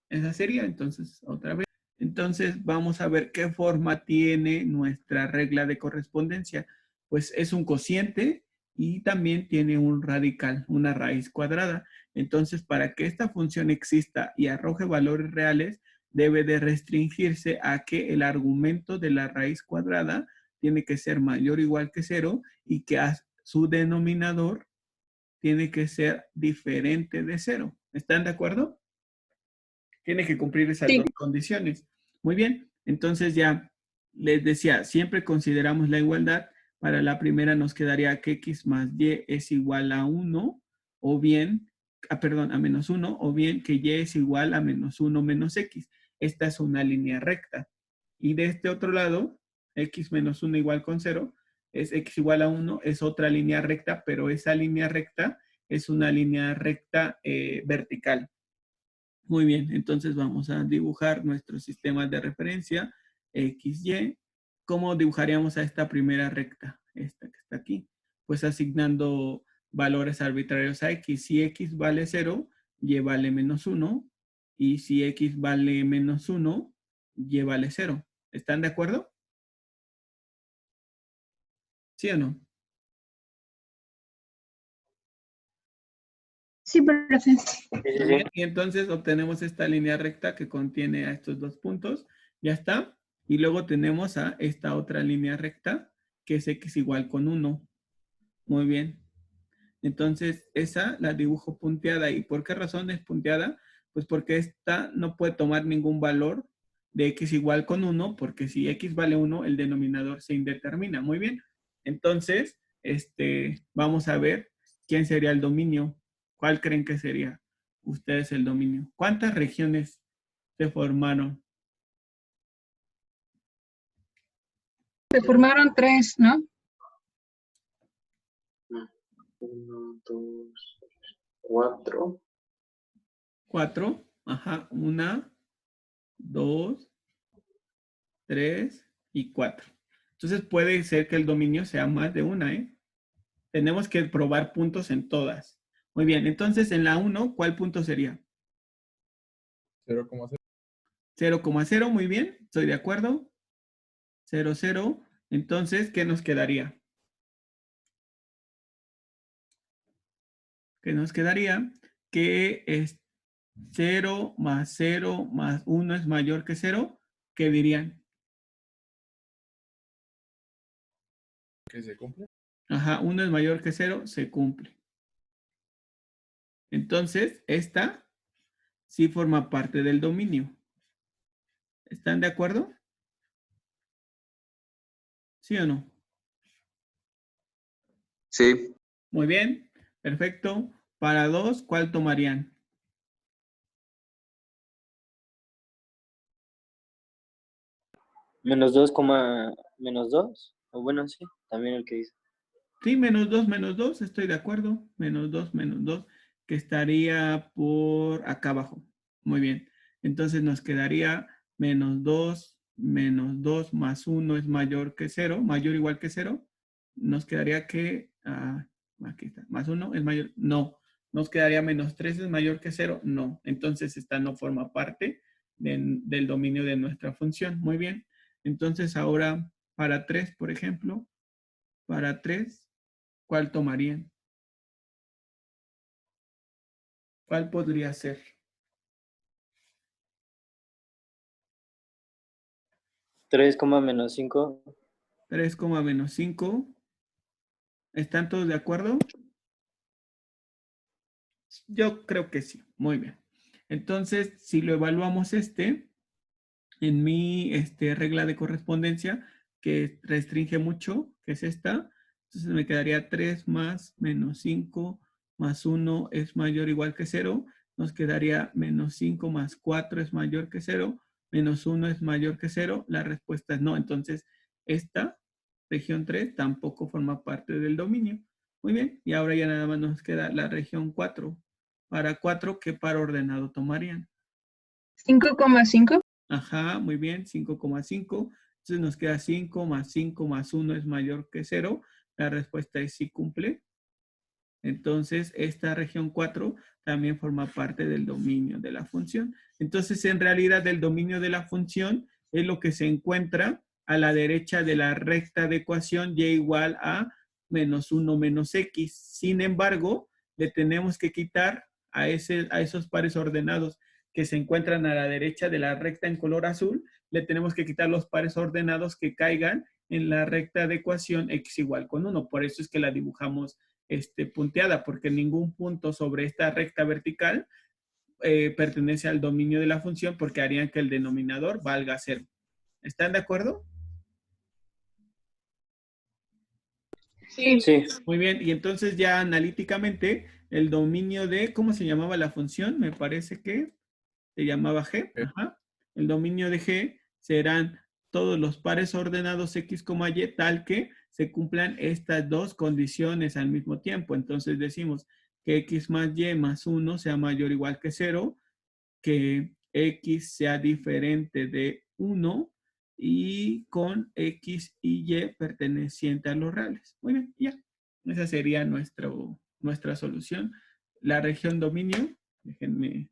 esa sería entonces otra vez. Entonces vamos a ver qué forma tiene nuestra regla de correspondencia. Pues es un cociente y también tiene un radical, una raíz cuadrada. Entonces para que esta función exista y arroje valores reales, debe de restringirse a que el argumento de la raíz cuadrada tiene que ser mayor o igual que 0 y que su denominador tiene que ser diferente de 0. ¿Están de acuerdo? Tiene que cumplir esas dos condiciones. Muy bien, entonces ya les decía, siempre consideramos la igualdad. Para la primera nos quedaría que x más y es igual a 1 o bien, perdón, a menos 1, o bien que y es igual a menos 1 menos x. Esta es una línea recta. Y de este otro lado, x menos 1 igual con 0, es x igual a 1, es otra línea recta, pero esa línea recta es una línea recta vertical. Muy bien, entonces vamos a dibujar nuestro sistema de referencia, x, y. ¿Cómo dibujaríamos a esta primera recta? Esta que está aquí. Pues asignando valores arbitrarios a x. Si x vale 0, y vale menos 1. Y si x vale menos 1, y vale 0. ¿Están de acuerdo? ¿Sí o no? Sí, profe. Muy bien, y entonces obtenemos esta línea recta que contiene a estos dos puntos. Ya está. Y luego tenemos a esta otra línea recta que es x igual con 1. Muy bien. Entonces esa la dibujo punteada. ¿Y por qué razón es punteada? Pues porque esta no puede tomar ningún valor de x igual con 1, porque si x vale 1, el denominador se indetermina. Muy bien. Entonces, vamos a ver quién sería el dominio. ¿Cuál creen que sería ustedes el dominio? ¿Cuántas regiones se formaron? Se formaron 3, ¿no? 1, 2, 4. 4. Ajá. 1, 2, 3 y 4. Entonces puede ser que el dominio sea más de una, ¿eh? Tenemos que probar puntos en todas. Muy bien, entonces en la 1, ¿cuál punto sería? 0,0. 0,0, muy bien, estoy de acuerdo. 0, 0. Entonces, ¿qué nos quedaría? ¿Qué nos quedaría? Que es 0 más 0 más 1 es mayor que 0. ¿Qué dirían? ¿Que se cumple? Ajá, 1 es mayor que 0, se cumple. Entonces, esta sí forma parte del dominio. ¿Están de acuerdo? ¿Sí o no? Sí. Muy bien, perfecto. Para 2, ¿cuál tomarían? Menos 2, menos 2. O bueno, sí, también el que dice. Sí, menos 2, estoy de acuerdo. Menos 2, que estaría por acá abajo. Muy bien. Entonces nos quedaría menos 2 más 1 es mayor que 0, mayor o igual que 0. Nos quedaría que, aquí está, más 1 es mayor, no. Nos quedaría menos 3 es mayor que 0, no. Entonces esta no forma parte del dominio de nuestra función. Muy bien. Entonces ahora para 3, por ejemplo, para 3, ¿cuál tomarían? ¿Cuál podría ser? 3, menos 5. 3, menos 5. ¿Están todos de acuerdo? Yo creo que sí. Muy bien. Entonces, si lo evaluamos en mi regla de correspondencia, que restringe mucho, que es esta, entonces me quedaría 3 más menos 5 más 1 es mayor o igual que 0. Nos quedaría menos 5 más 4 es mayor que 0. Menos 1 es mayor que 0. La respuesta es no. Entonces, esta región 3 tampoco forma parte del dominio. Muy bien. Y ahora ya nada más nos queda la región 4. Para 4, ¿qué par ordenado tomarían? 5,5. Ajá, muy bien, 5,5. Entonces nos queda 5 más 5 más 1 es mayor que 0. La respuesta es sí cumple. Entonces, esta región 4 también forma parte del dominio de la función. Entonces, en realidad, el dominio de la función es lo que se encuentra a la derecha de la recta de ecuación y igual a menos 1 menos x. Sin embargo, le tenemos que quitar a esos pares ordenados que se encuentran a la derecha de la recta en color azul, le tenemos que quitar los pares ordenados que caigan en la recta de ecuación x igual con 1. Por eso es que la dibujamos punteada, porque ningún punto sobre esta recta vertical pertenece al dominio de la función, porque harían que el denominador valga 0. ¿Están de acuerdo? Sí. Sí. Muy bien, y entonces ya analíticamente el dominio de, ¿cómo se llamaba la función? Me parece que se llamaba G. Ajá. El dominio de G serán todos los pares ordenados X, Y, tal que se cumplan estas dos condiciones al mismo tiempo. Entonces decimos que X más Y más 1 sea mayor o igual que 0, que X sea diferente de 1 y con X y Y perteneciente a los reales. Muy bien, ya. Esa sería nuestra solución. La región dominio, déjenme.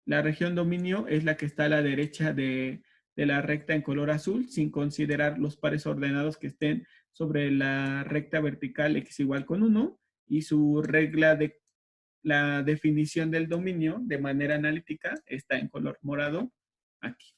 La región dominio es la que está a la derecha de la recta en color azul, sin considerar los pares ordenados que estén sobre la recta vertical X igual con 1 y su regla de la definición del dominio de manera analítica está en color morado aquí.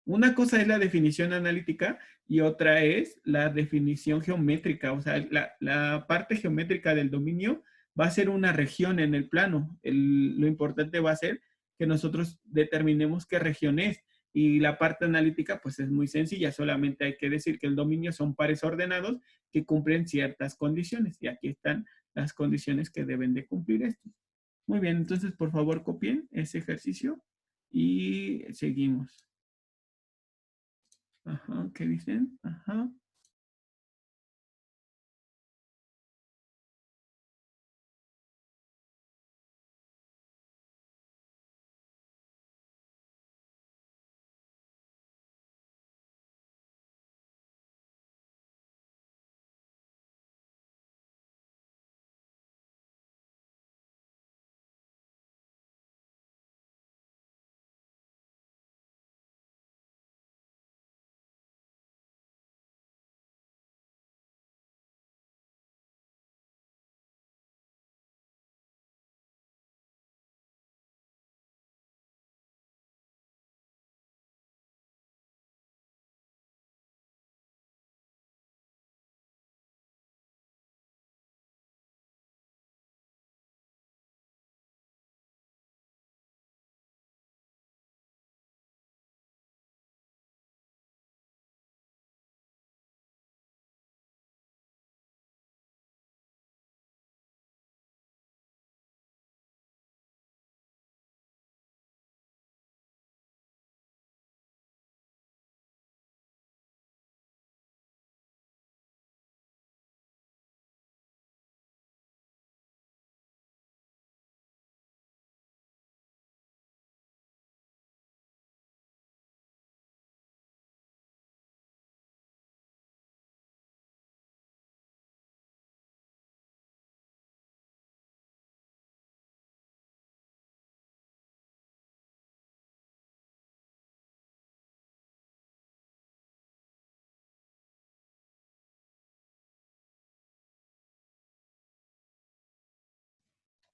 Una cosa es la definición analítica y otra es la definición geométrica. O sea, la parte geométrica del dominio va a ser una región en el plano. Lo importante va a ser que nosotros determinemos qué región es. Y la parte analítica, pues es muy sencilla. Solamente hay que decir que el dominio son pares ordenados que cumplen ciertas condiciones. Y aquí están las condiciones que deben de cumplir estos. Muy bien, entonces por favor copien ese ejercicio y seguimos. Ajá, ¿qué dicen? Ajá.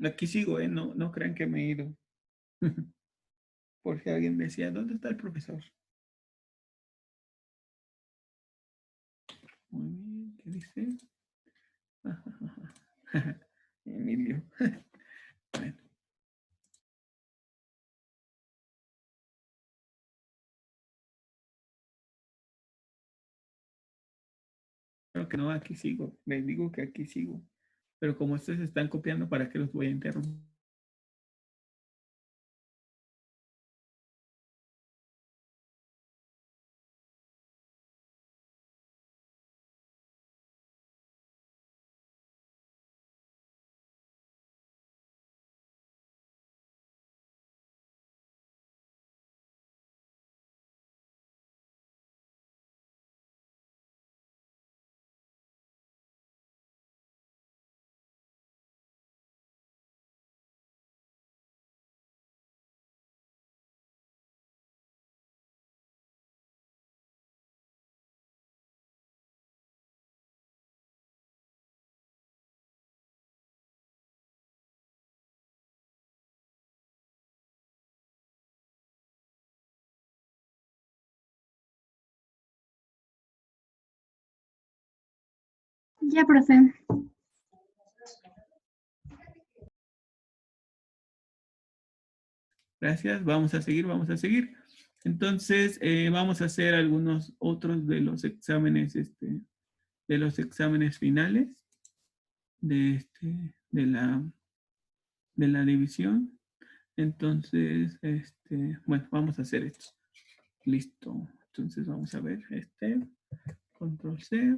Aquí sigo, ¿eh? No, no crean que me he ido. Porque alguien decía, ¿dónde está el profesor? Muy bien, ¿qué dice? Emilio. Bueno. Creo que no, aquí sigo. Les digo que aquí sigo. Pero como ustedes están copiando, ¿para qué los voy a interrumpir? Ya, profe. Gracias, vamos a seguir, vamos a seguir. Entonces, vamos a hacer algunos otros de los exámenes, de los exámenes finales. de la división. Entonces, bueno, vamos a hacer esto. Listo. Entonces vamos a ver control C.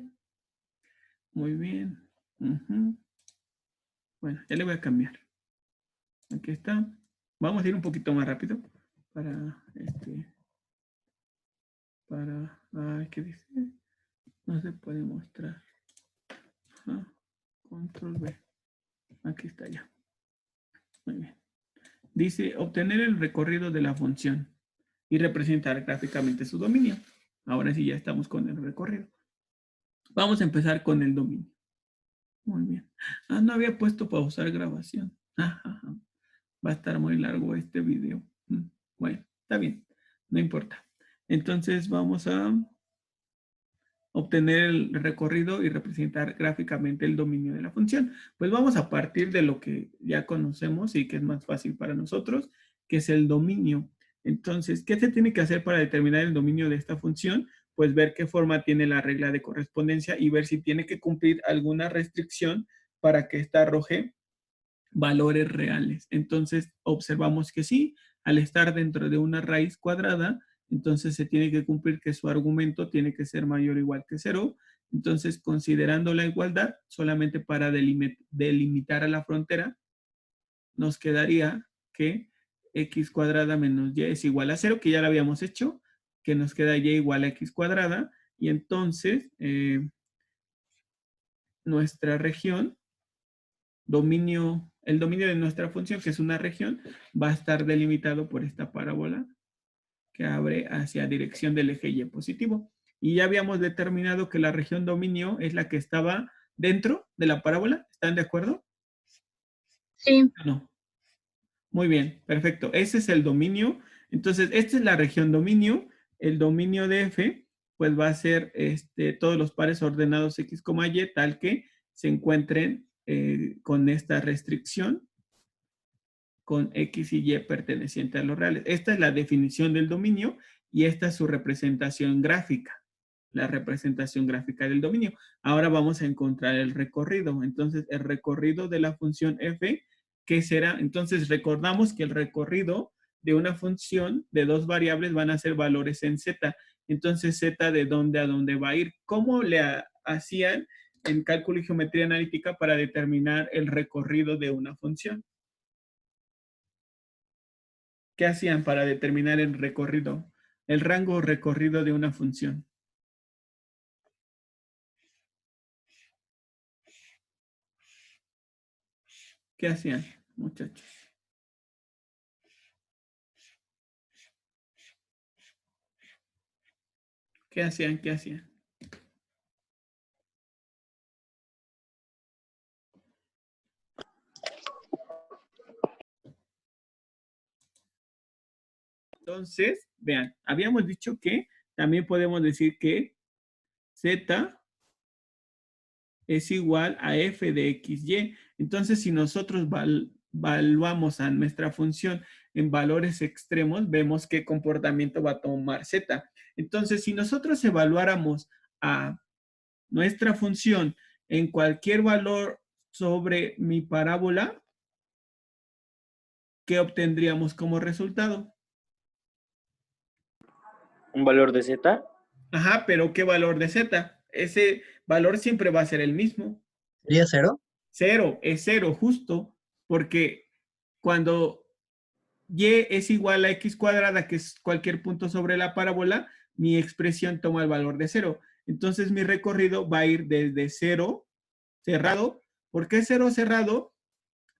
Muy bien. Ujú. Bueno, ya le voy a cambiar. Aquí está. Vamos a ir un poquito más rápido para ¿qué dice? No se puede mostrar. Ajá. Control B. Aquí está ya. Muy bien. Dice obtener el recorrido de la función y representar gráficamente su dominio. Ahora sí ya estamos con el recorrido. Vamos a empezar con el dominio. Muy bien. Ah, no había puesto pausar grabación. Ajá. Va a estar muy largo este video. Bueno, está bien. No importa. Entonces vamos a obtener el recorrido y representar gráficamente el dominio de la función. Pues vamos a partir de lo que ya conocemos y que es más fácil para nosotros, que es el dominio. Entonces, ¿qué se tiene que hacer para determinar el dominio de esta función? Pues ver qué forma tiene la regla de correspondencia y ver si tiene que cumplir alguna restricción para que ésta arroje valores reales. Entonces, observamos que sí, al estar dentro de una raíz cuadrada, entonces se tiene que cumplir que su argumento tiene que ser mayor o igual que 0. Entonces, considerando la igualdad, solamente para delimitar a la frontera, nos quedaría que x cuadrada menos y es igual a 0, que ya lo habíamos hecho, que nos queda y igual a x cuadrada, y entonces nuestra región, el dominio de nuestra función, que es una región, va a estar delimitado por esta parábola que abre hacia dirección del eje y positivo. Y ya habíamos determinado que la región dominio es la que estaba dentro de la parábola. ¿Están de acuerdo? Sí. No. Muy bien, perfecto. Ese es el dominio. Entonces, esta es la región dominio. El dominio de F, pues va a ser todos los pares ordenados X, Y, tal que se encuentren con esta restricción con X y Y perteneciente a los reales. Esta es la definición del dominio y esta es su representación gráfica, la representación gráfica del dominio. Ahora vamos a encontrar el recorrido. Entonces, el recorrido de la función f, ¿qué será? Entonces, recordamos que el recorrido de una función de dos variables van a ser valores en z. Entonces, z de dónde a dónde va a ir. ¿Cómo le hacían en cálculo y geometría analítica para determinar el recorrido de una función? ¿Qué hacían para determinar el recorrido, el rango recorrido de una función? ¿Qué hacían, muchachos? ¿Qué hacían? ¿Qué hacían? Entonces, vean, habíamos dicho que también podemos decir que z es igual a f de xy. Entonces, si nosotros evaluamos a nuestra función en valores extremos, vemos qué comportamiento va a tomar z. Entonces, si nosotros evaluáramos a nuestra función en cualquier valor sobre mi parábola, ¿qué obtendríamos como resultado? ¿Un valor de z? Ajá, pero ¿qué valor de z? Ese valor siempre va a ser el mismo. ¿Sería 0? 0, es 0 justo, porque cuando y es igual a x cuadrada, que es cualquier punto sobre la parábola, mi expresión toma el valor de 0. Entonces mi recorrido va a ir desde 0 cerrado. ¿Por qué 0 cerrado?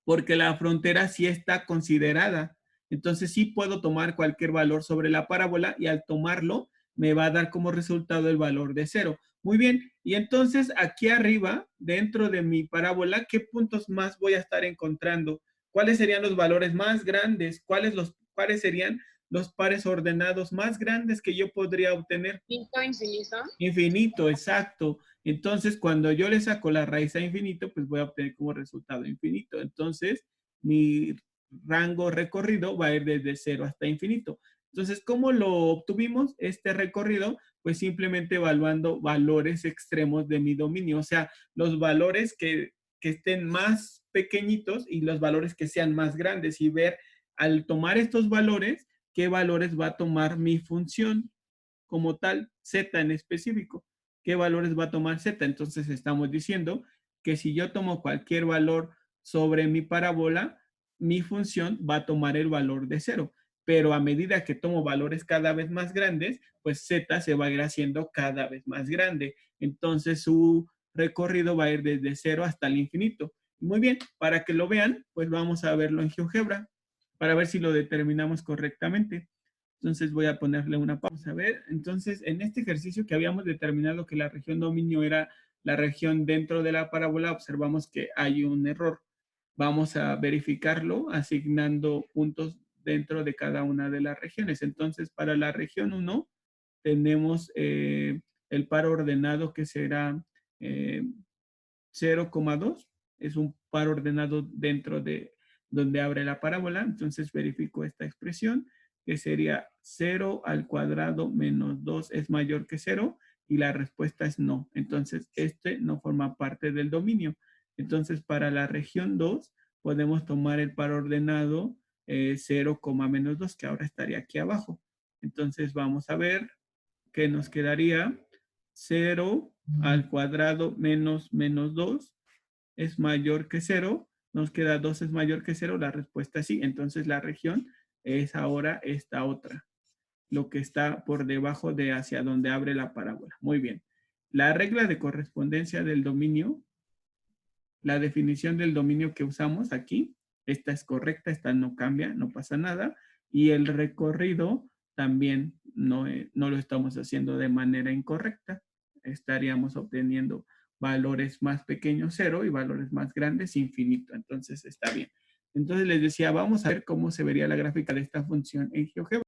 Porque la frontera sí está considerada. Entonces sí puedo tomar cualquier valor sobre la parábola y al tomarlo me va a dar como resultado el valor de 0. Muy bien, y entonces aquí arriba, dentro de mi parábola, ¿qué puntos más voy a estar encontrando? ¿Cuáles serían los valores más grandes? ¿Cuáles serían los pares ordenados más grandes que yo podría obtener? Infinito. Infinito, exacto. Entonces, cuando yo le saco la raíz a infinito, pues voy a obtener como resultado infinito. Entonces, mi rango recorrido va a ir desde 0 hasta infinito. Entonces, ¿cómo lo obtuvimos este recorrido? Pues simplemente evaluando valores extremos de mi dominio, o sea, los valores que que estén más pequeñitos y los valores que sean más grandes y ver al tomar estos valores, qué valores va a tomar mi función como tal, z en específico. ¿Qué valores va a tomar z? Entonces estamos diciendo que si yo tomo cualquier valor sobre mi parábola, mi función va a tomar el valor de 0. Pero a medida que tomo valores cada vez más grandes, pues z se va a ir haciendo cada vez más grande. Entonces su recorrido va a ir desde 0 hasta el infinito. Muy bien, para que lo vean, pues vamos a verlo en GeoGebra, para ver si lo determinamos correctamente. Entonces voy a ponerle una pausa. A ver, entonces en este ejercicio que habíamos determinado que la región dominio era la región dentro de la parábola, observamos que hay un error. Vamos a verificarlo asignando puntos dentro de cada una de las regiones. Entonces, para la región 1 tenemos el par ordenado que será 0,2. Es un par ordenado dentro de donde abre la parábola. Entonces verifico esta expresión, que sería 0 al cuadrado menos 2 es mayor que 0, y la respuesta es no. Entonces, este no forma parte del dominio. Entonces, para la región 2, podemos tomar el par ordenado 0, menos 2, que ahora estaría aquí abajo. Entonces, vamos a ver que nos quedaría 0 al cuadrado menos 2 es mayor que 0. Nos queda 2 es mayor que 0. La respuesta es sí. Entonces, la región es ahora esta otra, lo que está por debajo de hacia donde abre la parábola. Muy bien. La regla de correspondencia del dominio, la definición del dominio que usamos aquí, esta es correcta, esta no cambia, no pasa nada. Y el recorrido también no lo estamos haciendo de manera incorrecta. Estaríamos obteniendo valores más pequeños 0 y valores más grandes infinito. Entonces está bien. Entonces les decía, vamos a ver cómo se vería la gráfica de esta función en GeoGebra.